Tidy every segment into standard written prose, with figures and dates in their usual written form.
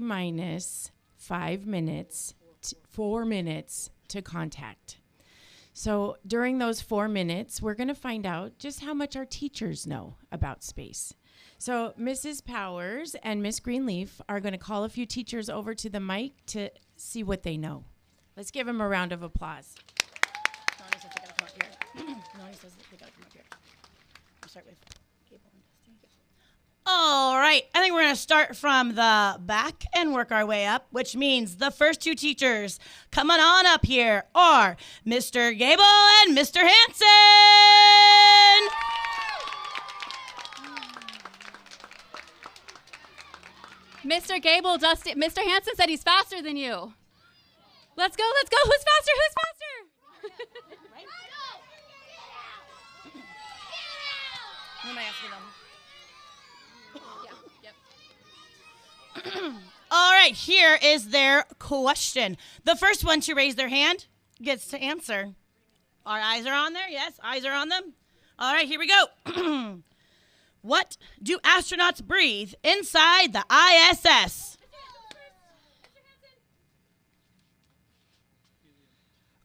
minus 5 minutes, 4 minutes to contact. So during those 4 minutes, we're going to find out just how much our teachers know about space. So Mrs. Powers and Miss Greenleaf are going to call a few teachers over to the mic to see what they know. Let's give them a round of applause. Noni says they got to come up here. Noni says they got to come up here. We'll start with Gable and Dusty. All right, I think we're going to start from the back and work our way up, which means the first two teachers coming on up here are Mr. Gable and Mr. Hanson. Mr. Gable, Dusty, Mr. Hanson said he's faster than you. Let's go, let's go. Who's faster? Who's faster? Who am I asking them? All right, here is their question. The first one to raise their hand gets to answer. Our eyes are on there? Yes, eyes are on them. All right, here we go. What do astronauts breathe inside the ISS?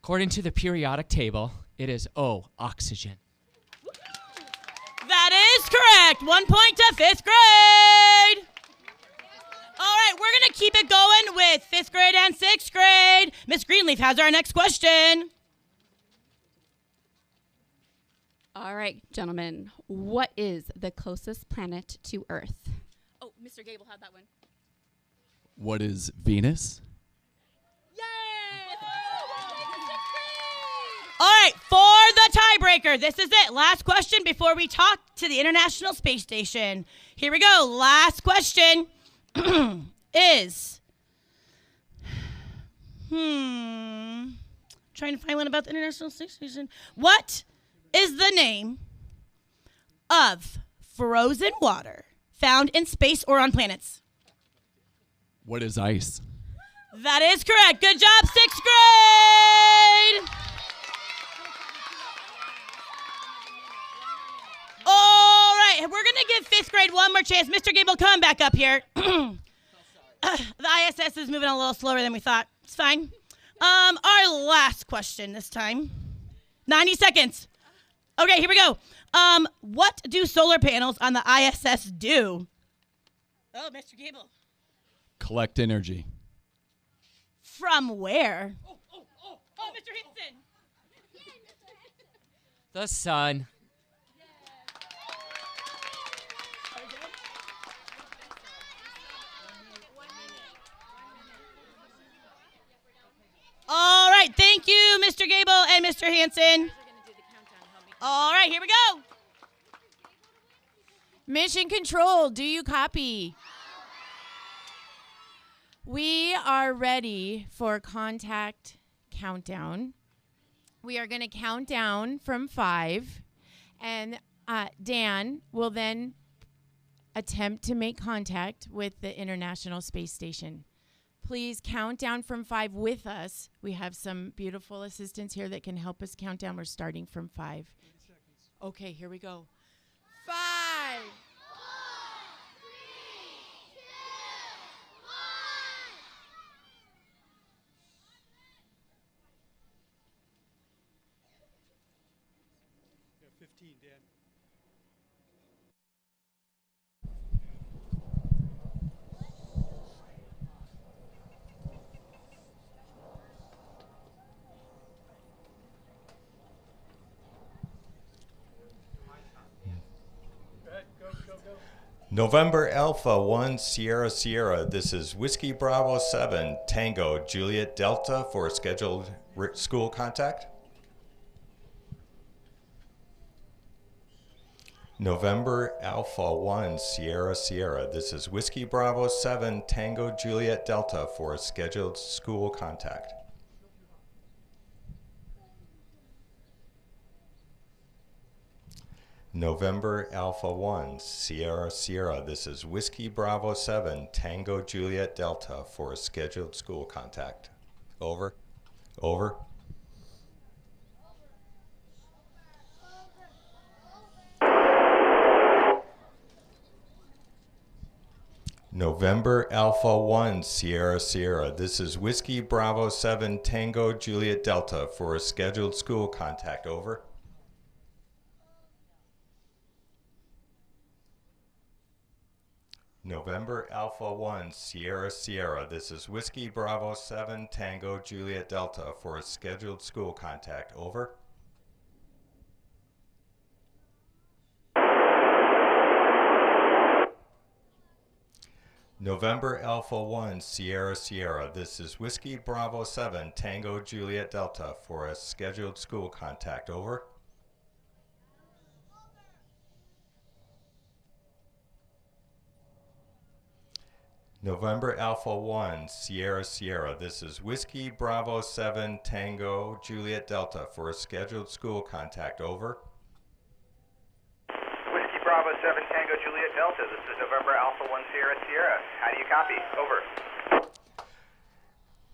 According to the periodic table, it is O, oxygen. That is correct. 1 point to fifth grade. All right, we're going to keep it going with fifth grade and sixth grade. Miss Greenleaf has our next question. All right, gentlemen, what is the closest planet to Earth? Oh, Mr. Gable had that one. What is Venus? All right, for the tiebreaker, this is it. Last question before we talk to the International Space Station. Here we go. Last question is, trying to find one about the International Space Station. What is the name of frozen water found in space or on planets? What is ice? That is correct. Good job, sixth grade. All right, we're going to give fifth grade one more chance. Mr. Gable, come back up here. The ISS is moving a little slower than we thought. It's fine. Our last question this time. 90 seconds. Okay, here we go. What do solar panels on the ISS do? Oh, Mr. Gable. Collect energy. From where? Oh, Mr. Hinson. The sun. All right, thank you, Mr. Gable and Mr. Hanson. All right, here we go. Mission Control, do you copy? We are ready for contact countdown. We are going to count down from 5, and Dan will then attempt to make contact with the International Space Station. Please count down from 5 with us. We have some beautiful assistants here that can help us count down. We're starting from 5. Okay, here we go. 5. 4, 3, 2, 1. 15, Dan. November Alpha 1 Sierra Sierra. This is Whiskey Bravo 7 Tango Juliet Delta for scheduled school contact. November Alpha 1 Sierra Sierra. This is Whiskey Bravo 7 Tango Juliet Delta for scheduled school contact. November Alpha 1 Sierra Sierra. This is Whiskey Bravo 7 Tango Juliet Delta for scheduled school contact. Over. Over. November Alpha 1 Sierra Sierra. This is Whiskey Bravo 7 Tango Juliet Delta for a scheduled school contact. Over. November Alpha 1 Sierra Sierra. This is Whiskey Bravo 7 Tango Juliet Delta for a scheduled school contact. Over. November Alpha 1 Sierra Sierra. This is Whiskey Bravo 7 Tango Juliet Delta for a scheduled school contact. Over. November Alpha 1 Sierra Sierra. This is Whiskey Bravo 7 Tango Juliet Delta for a scheduled school contact. Over. Whiskey Bravo 7 Tango Juliet Delta. This is November Alpha 1 Sierra Sierra. How do you copy? Over.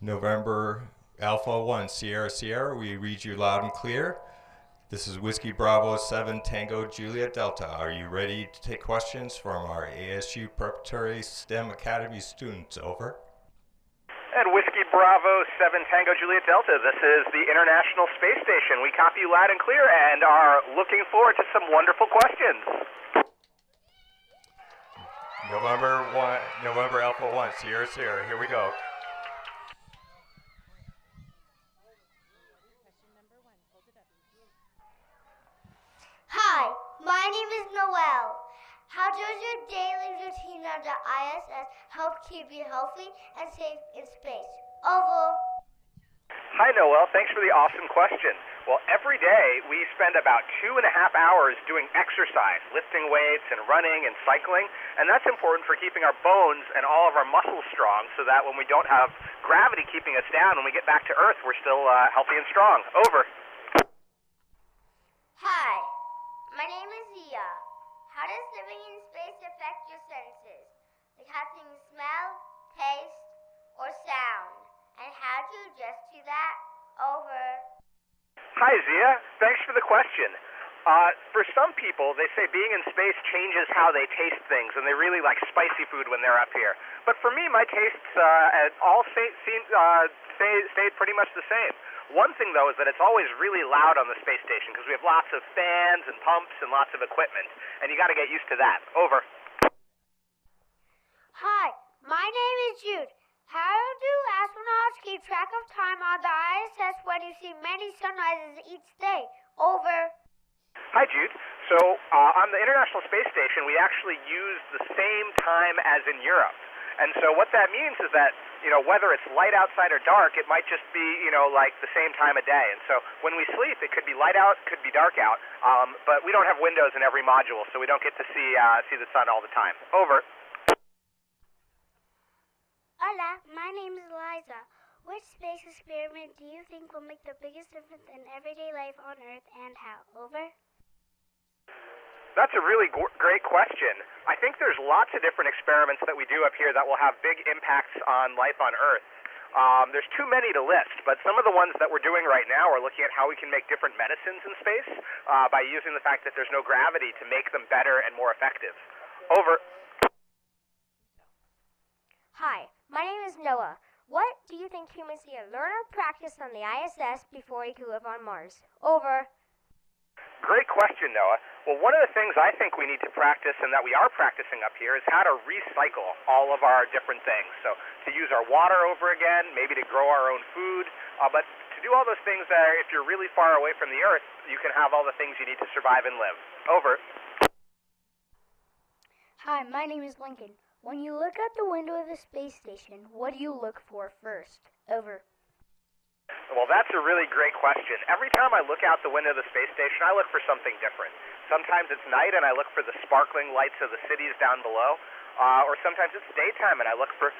November Alpha 1 Sierra Sierra. We read you loud and clear. This is Whiskey Bravo 7 Tango Juliet Delta. Are you ready to take questions from our ASU Preparatory STEM Academy students? Over. And Whiskey Bravo 7 Tango Juliet Delta. This is the International Space Station. We copy you loud and clear and are looking forward to some wonderful questions. November Alpha 1 Sierra Sierra. Here we go. Hi, my name is Noelle. How does your daily routine on the ISS help keep you healthy and safe in space? Over. Hi, Noel. Thanks for the awesome question. Well, every day we spend about 2.5 hours doing exercise, lifting weights and running and cycling, and that's important for keeping our bones and all of our muscles strong so that when we don't have gravity keeping us down, when we get back to Earth, we're still healthy and strong. Over. Hi, my name is Zia. How does living in space affect your senses? Like how things smell, taste, or sound? And how do you adjust to that? Over. Hi, Zia. Thanks for the question. For some people, they say being in space changes how they taste things, and they really like spicy food when they're up here. But for me, my tastes stayed pretty much the same. One thing, though, is that it's always really loud on the space station because we have lots of fans and pumps and lots of equipment, and you got to get used to that. Over. Hi, my name is Jude. How do astronauts keep track of time on the ISS when you see many sunrises each day? Over. Hi, Jude. So on the International Space Station, we actually use the same time as in Europe. And so what that means is that, whether it's light outside or dark, it might just be, like the same time of day. And so when we sleep, it could be light out, could be dark out. But we don't have windows in every module, so we don't get to see the sun all the time. Over. Hola, my name is Eliza. Which space experiment do you think will make the biggest difference in everyday life on Earth and how? Over. That's a really great question. I think there's lots of different experiments that we do up here that will have big impacts on life on Earth. There's too many to list, but some of the ones that we're doing right now are looking at how we can make different medicines in space by using the fact that there's no gravity to make them better and more effective. Over. Hi, my name is Noah. What do you think humans need to learn or practice on the ISS before we can live on Mars? Over. Great question, Noah. Well, one of the things I think we need to practice and that we are practicing up here is how to recycle all of our different things. So to use our water over again, maybe to grow our own food, but to do all those things that if you're really far away from the Earth, you can have all the things you need to survive and live. Over. Hi, my name is Lincoln. When you look out the window of the space station, what do you look for first? Over. Well, that's a really great question. Every time I look out the window of the space station, I look for something different. Sometimes it's night and I look for the sparkling lights of the cities down below. Or sometimes it's daytime and I look for,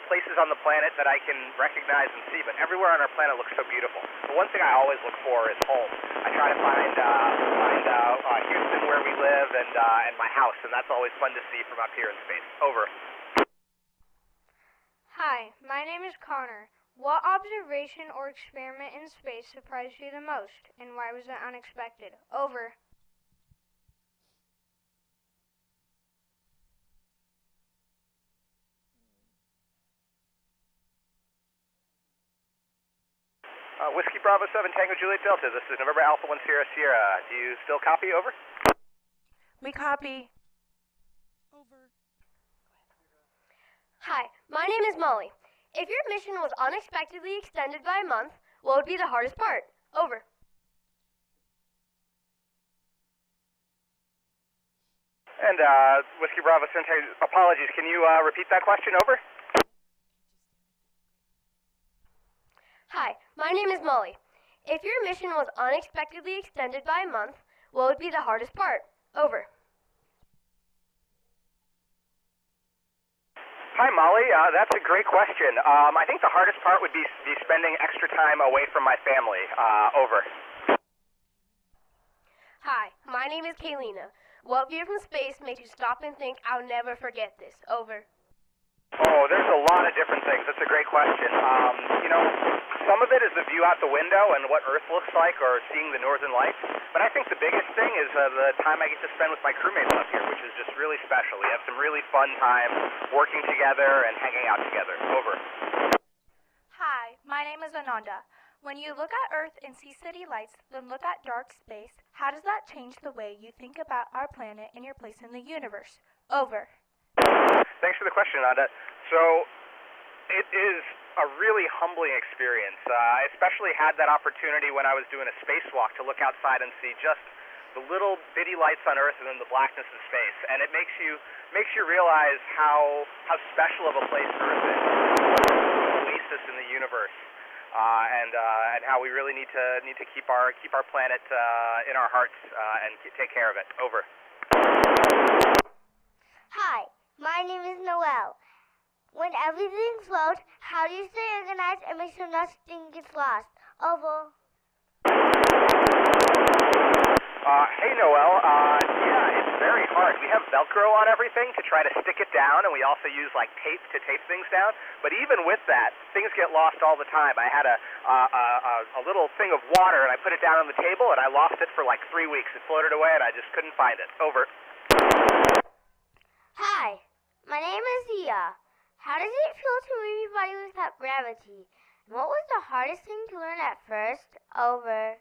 places on the planet that I can recognize and see. But everywhere on our planet looks so beautiful. The one thing I always look for is home. I try to find Houston where we live and my house, and that's always fun to see from up here in space. Over. Hi, my name is Connor. What observation or experiment in space surprised you the most, and why was it unexpected? Over. Whiskey Bravo 7 Tango Juliet Delta. This is November Alpha 1 Sierra Sierra. Do you still copy? Over. We copy. Over. Hi, my name is Molly. If your mission was unexpectedly extended by a month, what would be the hardest part? Over. And Whiskey Bravo 7 Tango, apologies, can you repeat that question? Over. Hi, my name is Molly. If your mission was unexpectedly extended by a month, what would be the hardest part? Over. Hi, Molly. That's a great question. I think the hardest part would be spending extra time away from my family. Over. Hi, my name is Kaylina. What view from space makes you stop and think, I'll never forget this? Over. Oh, there's a lot of different things. That's a great question. Some of it is the view out the window and what Earth looks like, or seeing the northern lights. But I think the biggest thing is the time I get to spend with my crewmates up here, which is just really special. We have some really fun time working together and hanging out together. Over. Hi, my name is Ananda. When you look at Earth and see city lights, then look at dark space, how does that change the way you think about our planet and your place in the universe? Over. Thanks for the question, Ananda. So, it is a really humbling experience. I especially had that opportunity when I was doing a spacewalk to look outside and see just the little bitty lights on Earth and then the blackness of space. And it makes you realize how special of a place Earth is, an oasis in the universe. And how we really need to keep our planet in our hearts and take care of it. Over. Hi, my name is Noel. When everything floats, how do you stay organized and make sure nothing gets lost? Over. Hey, Noel. Yeah, it's very hard. We have Velcro on everything to try to stick it down, and we also use like tape to tape things down. But even with that, things get lost all the time. I had a little thing of water, and I put it down on the table, and I lost it for like 3 weeks. It floated away, and I just couldn't find it. Over. Hi, my name is Zia. How does it feel to move your body without gravity? And what was the hardest thing to learn at first? Over.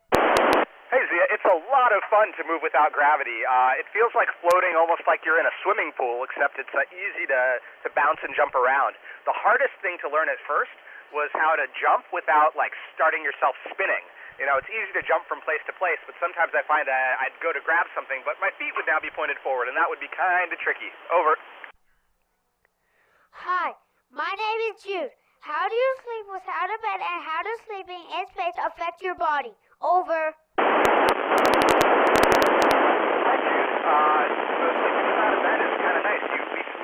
Hey, Zia, it's a lot of fun to move without gravity. It feels like floating almost like you're in a swimming pool, except it's easy to bounce and jump around. The hardest thing to learn at first was how to jump without, like, starting yourself spinning. You know, it's easy to jump from place to place, but sometimes I find that I'd go to grab something, but my feet would now be pointed forward, and that would be kind of tricky. Over. Hi, my name is Jude. How do you sleep without a bed, and how does sleeping in space affect your body? Over. Sleeping without a bed is kind of nice.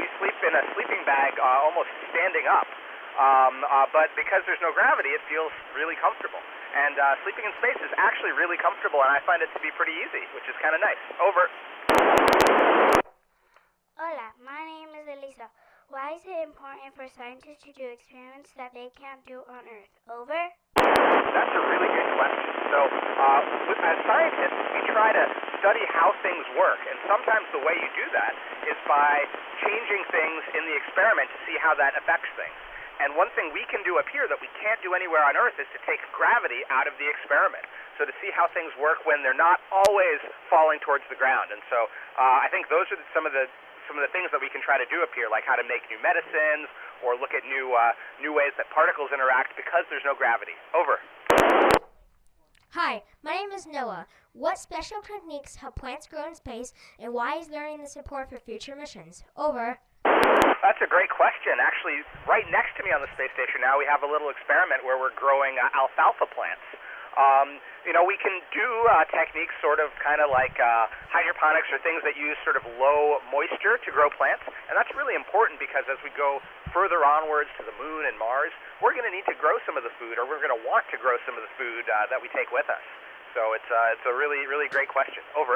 We sleep in a sleeping bag almost standing up. But because there's no gravity, it feels really comfortable. And sleeping in space is actually really comfortable, and I find it to be pretty easy, which is kind of nice. Over. Hola, my name is Elisa. Why is it important for scientists to do experiments that they can't do on Earth? Over. That's a really good question. So, as scientists, we try to study how things work, and sometimes the way you do that is by changing things in the experiment to see how that affects things. And one thing we can do up here that we can't do anywhere on Earth is to take gravity out of the experiment. So to see how things work when they're not always falling towards the ground. And so I think those are some of the things that we can try to do up here, like how to make new medicines or look at new ways that particles interact because there's no gravity. Over. Hi, my name is Noah. What special techniques help plants grow in space, and why is learning this important for future missions? Over. That's a great question. Actually, right next to me on the space station now, we have a little experiment where we're growing alfalfa plants. We can do techniques sort of kind of like hydroponics or things that use sort of low moisture to grow plants. And that's really important because as we go further onwards to the moon and Mars, we're going to need to grow some of the food, or we're going to want to grow some of the food that we take with us. So it's a really, really great question. Over.